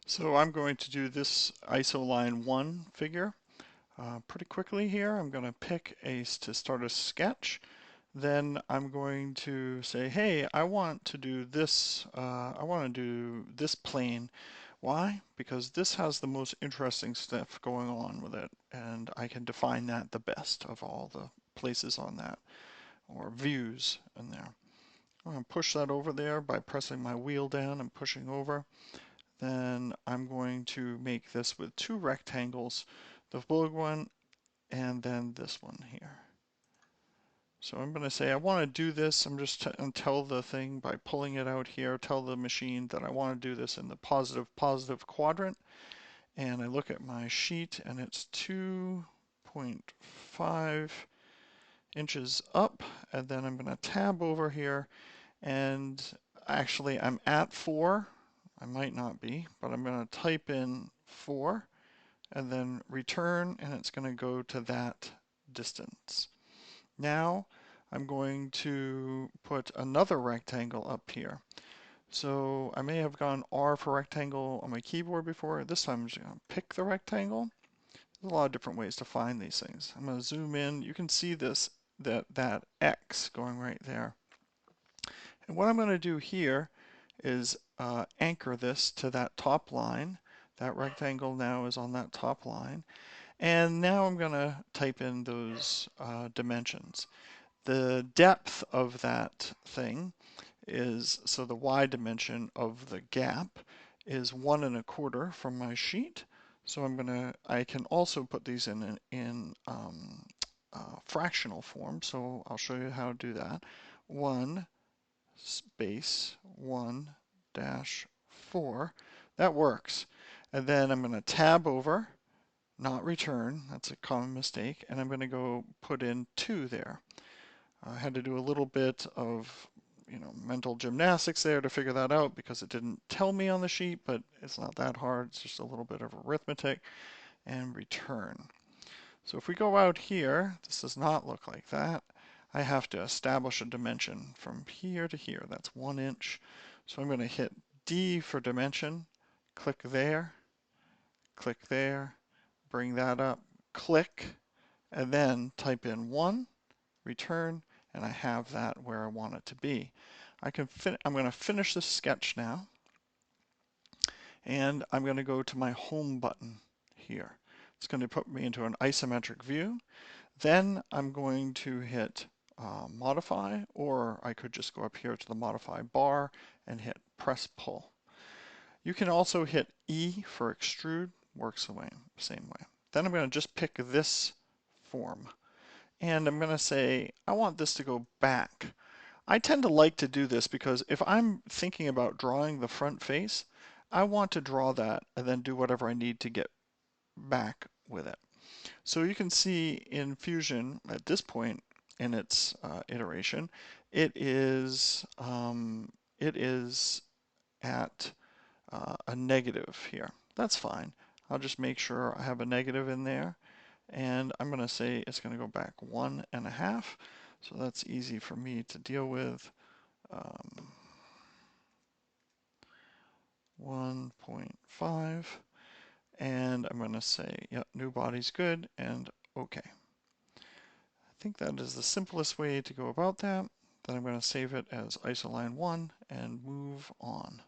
So I'm going to do this ISO line 1 figure pretty quickly here. I'm going to pick to start a sketch. Then I'm going to say, hey, I want to do this. I want to do this plane. Why? Because this has the most interesting stuff going on with it, and I can define that the best of all the places on that, or views in there. I'm going to push that over there by pressing my wheel down and pushing over. Then I'm going to make this with two rectangles, the blue one and then this one here. So I'm going to say I want to do this. I'm just tell the thing by pulling it out here, tell the machine that I want to do this in the positive quadrant. And I look at my sheet and it's 2.5 inches up. And then I'm going to tab over here, and actually I'm at 4. I might not be, but I'm going to type in 4 and then return, and it's going to go to that distance. Now I'm going to put another rectangle up here. So I may have gone R for rectangle on my keyboard before. This time I'm just going to pick the rectangle. There's a lot of different ways to find these things. I'm going to zoom in. You can see that X going right there. And what I'm going to do here is anchor this to that top line. That rectangle now is on that top line. And now I'm going to type in those dimensions. The depth of that thing is, so the y dimension of the gap is 1.25 from my sheet. So I can also put these in fractional form. So I'll show you how to do that. 1 space 1 dash 4. That works. And then I'm going to tab over, not return. That's a common mistake. And I'm going to go put in 2 there. I had to do a little bit of mental gymnastics there to figure that out because it didn't tell me on the sheet, but it's not that hard. It's just a little bit of arithmetic, and return. So if we go out here, this does not look like that. I have to establish a dimension from here to here. That's 1 inch. So I'm going to hit D for dimension, click there, bring that up, click, and then type in 1, return, and I have that where I want it to be. I'm going to finish this sketch now, and I'm going to go to my home button here. It's going to put me into an isometric view. Then I'm going to hit modify, or I could just go up here to the modify bar and hit press pull. You can also hit E for extrude, works the same way. Then I'm going to just pick this form, and I'm going to say I want this to go back. I tend to like to do this because if I'm thinking about drawing the front face, I want to draw that and then do whatever I need to get back with it. So you can see in Fusion at this point in its iteration, it is at a negative here. That's fine. I'll just make sure I have a negative in there, and I'm going to say it's going to go back 1.5. So that's easy for me to deal with. 1.5, and I'm going to say, yep, new body's good, and OK. I think that is the simplest way to go about that. Then I'm going to save it as isoline 1 and move on.